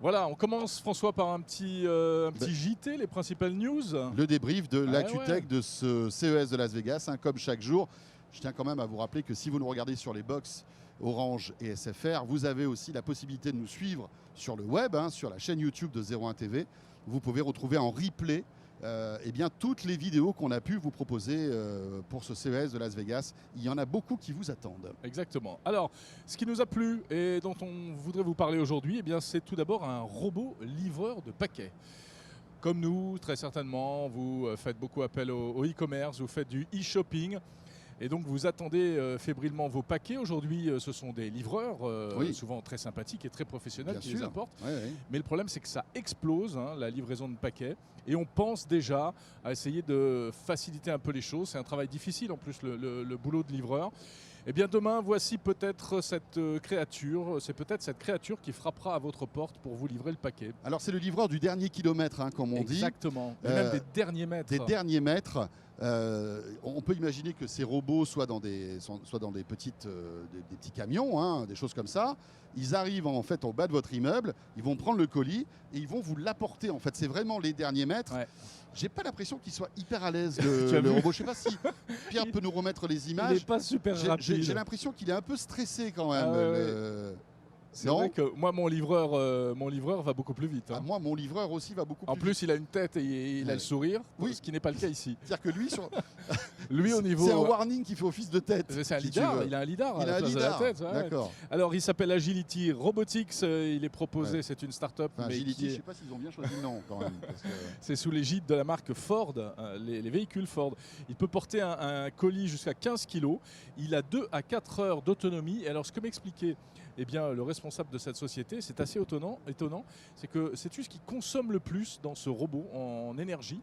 Voilà, on commence François par un petit JT, les principales news. Le débrief de l'ActuTech ouais. de ce CES de Las Vegas, comme chaque jour. Je tiens quand même à vous rappeler que si vous nous regardez sur les box Orange et SFR, vous avez aussi la possibilité de nous suivre sur le web, sur la chaîne YouTube de 01 TV. Vous pouvez retrouver en replay toutes les vidéos qu'on a pu vous proposer pour ce CES de Las Vegas. Il y en a beaucoup qui vous attendent. Exactement. Alors, ce qui nous a plu et dont on voudrait vous parler aujourd'hui, c'est tout d'abord un robot livreur de paquets. Comme nous, très certainement, vous faites beaucoup appel au e-commerce, vous faites du e-shopping. Et donc vous attendez fébrilement vos paquets. Aujourd'hui, ce sont des livreurs, souvent très sympathiques et très professionnels qui les apportent. Mais le problème, c'est que ça explose, la livraison de paquets. Et on pense déjà à essayer de faciliter un peu les choses. C'est un travail difficile en plus, le boulot de livreur. Eh bien demain, voici peut-être cette créature. C'est peut-être cette créature qui frappera à votre porte pour vous livrer le paquet. Alors c'est le livreur du dernier kilomètre, comme on dit. Exactement. Et même des derniers mètres. Des derniers mètres. On peut imaginer que ces robots soient dans des petits camions, des choses comme ça. Ils arrivent en fait au bas de votre immeuble, ils vont prendre le colis et ils vont vous l'apporter. En fait, c'est vraiment les derniers mètres. Ouais. J'ai pas l'impression qu'il soit hyper à l'aise le robot. Je sais pas si Pierre peut nous remettre les images. Il n'est pas super rapide. J'ai l'impression qu'il est un peu stressé quand même. C'est vrai que moi, mon livreur va beaucoup plus vite. Moi, mon livreur aussi va beaucoup plus vite. En plus, il a une tête et il a le sourire, ce qui n'est pas le cas ici. C'est-à-dire que lui, lui au niveau... C'est un warning qui fait office de tête. C'est un lidar, il a un lidar à la place de la tête. D'accord. Alors, il s'appelle Agility Robotics, il est proposé, c'est une start-up. Agility, je ne sais pas s'ils ont bien choisi le nom quand même. C'est sous l'égide de la marque Ford, les véhicules Ford. Il peut porter un colis jusqu'à 15 kg. Il a 2 à 4 heures d'autonomie. Alors, ce que m'expliquait le responsable de cette société, c'est assez étonnant, c'est que sais-tu ce qui consomme le plus dans ce robot en énergie?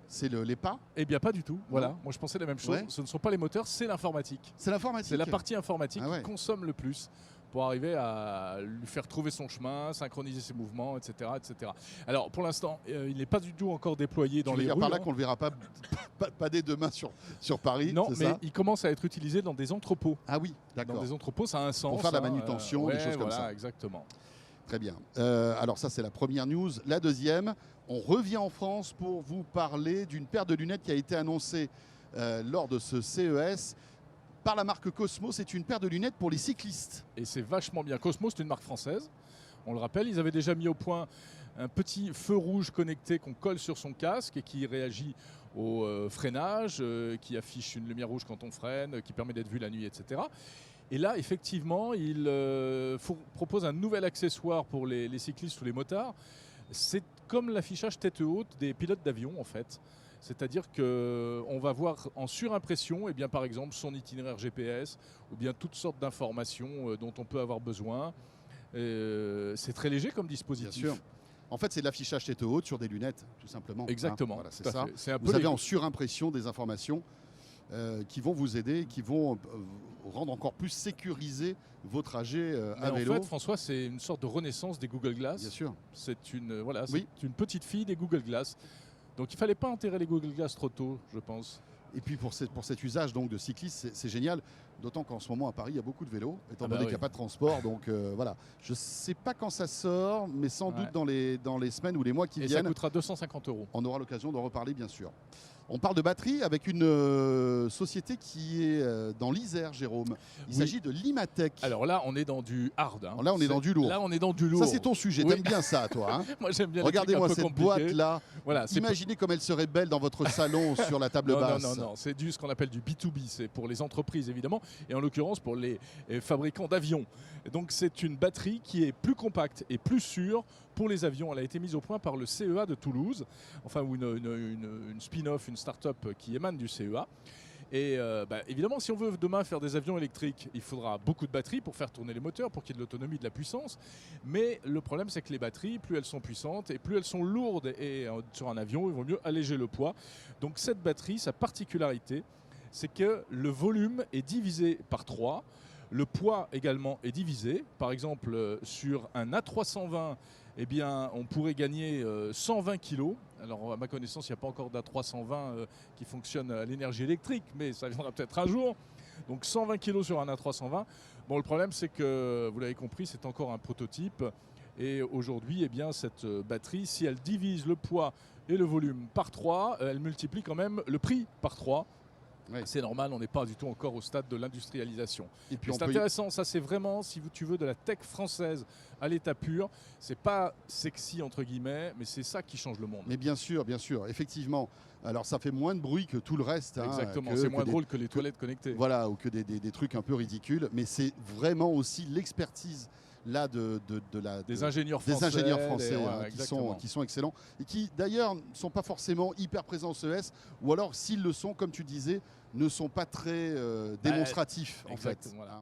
C'est les pas? Eh bien pas du tout, voilà. Moi je pensais la même chose, ce ne sont pas les moteurs, c'est l'informatique. C'est l'informatique? C'est la partie informatique qui consomme le plus pour arriver à lui faire trouver son chemin, synchroniser ses mouvements, etc. etc. Alors pour l'instant, il n'est pas du tout encore déployé dans les rues. Par là qu'on ne le verra pas dès demain sur Paris? Non, mais il commence à être utilisé dans des entrepôts. Ah oui, d'accord. Dans des entrepôts, ça a un sens. Pour faire la manutention, des choses comme ça. Exactement. Très bien. Alors ça, c'est la première news. La deuxième, on revient en France pour vous parler d'une paire de lunettes qui a été annoncée lors de ce CES. Par la marque Cosmo, c'est une paire de lunettes pour les cyclistes. Et c'est vachement bien. Cosmo, c'est une marque française. On le rappelle, ils avaient déjà mis au point un petit feu rouge connecté qu'on colle sur son casque et qui réagit au freinage, qui affiche une lumière rouge quand on freine, qui permet d'être vu la nuit, etc. Et là, effectivement, il propose un nouvel accessoire pour les cyclistes ou les motards. C'est comme l'affichage tête haute des pilotes d'avion, en fait. C'est-à-dire qu'on va voir en surimpression, par exemple, son itinéraire GPS ou bien toutes sortes d'informations dont on peut avoir besoin. C'est très léger comme dispositif. Bien sûr. En fait, c'est de l'affichage tête haute sur des lunettes, tout simplement. Exactement. Voilà, c'est ça. Vous avez en surimpression des informations qui vont vous aider, qui vont rendre encore plus sécurisé vos trajets à vélo. En fait, François, c'est une sorte de renaissance des Google Glass. Bien sûr. C'est une petite fille des Google Glass. Donc il ne fallait pas enterrer les Google Glass trop tôt, je pense. Et puis pour cet usage donc, de cycliste, c'est génial. D'autant qu'en ce moment à Paris, il y a beaucoup de vélos, étant donné qu'il n'y a pas de transport. Donc voilà. Je ne sais pas quand ça sort, mais sans doute dans les semaines ou les mois qui viennent. Et ça coûtera 250 €. On aura l'occasion d'en reparler, bien sûr. On parle de batterie avec une société qui est dans l'Isère, Jérôme. Il s'agit de Limatech. Alors là, on est dans du hard. Là, on est dans du lourd. Là, on est dans du lourd. Ça, c'est ton sujet. T'aimes bien ça, toi. Moi, j'aime bien. Regardez-moi cette boîte-là. Voilà, imaginez comme elle serait belle dans votre salon sur la table basse. Non. C'est ce qu'on appelle du B2B. C'est pour les entreprises, évidemment. Et en l'occurrence, pour les fabricants d'avions. Donc, c'est une batterie qui est plus compacte et plus sûre pour les avions. Elle a été mise au point par le CEA de Toulouse, ou une spin-off, une start-up qui émane du CEA. Et évidemment, si on veut demain faire des avions électriques, il faudra beaucoup de batteries pour faire tourner les moteurs, pour qu'il y ait de l'autonomie, de la puissance. Mais le problème, c'est que les batteries, plus elles sont puissantes et plus elles sont lourdes, et sur un avion, il vaut mieux alléger le poids. Donc cette batterie, sa particularité, c'est que le volume est divisé par 3. Le poids également est divisé. Par exemple, sur un A320, on pourrait gagner 120 kg. Alors, à ma connaissance, il n'y a pas encore d'A320 qui fonctionne à l'énergie électrique, mais ça viendra peut-être un jour. Donc, 120 kg sur un A320. Bon, le problème, c'est que, vous l'avez compris, c'est encore un prototype. Et aujourd'hui, eh bien, cette batterie, si elle divise le poids et le volume par 3, elle multiplie quand même le prix par 3. Ouais. C'est normal, on n'est pas du tout encore au stade de l'industrialisation. Et puis C'est intéressant, ça c'est vraiment, si tu veux, de la tech française à l'état pur. C'est pas sexy entre guillemets, mais c'est ça qui change le monde. Mais bien sûr, effectivement. Alors ça fait moins de bruit que tout le reste. Exactement, c'est moins drôle que les toilettes connectées. Voilà, ou que des trucs un peu ridicules. Mais c'est vraiment aussi l'expertise là des ingénieurs français, qui sont excellents et qui d'ailleurs ne sont pas forcément hyper présents au CES, ou alors s'ils le sont, comme tu disais, ne sont pas très démonstratifs en fait. Voilà.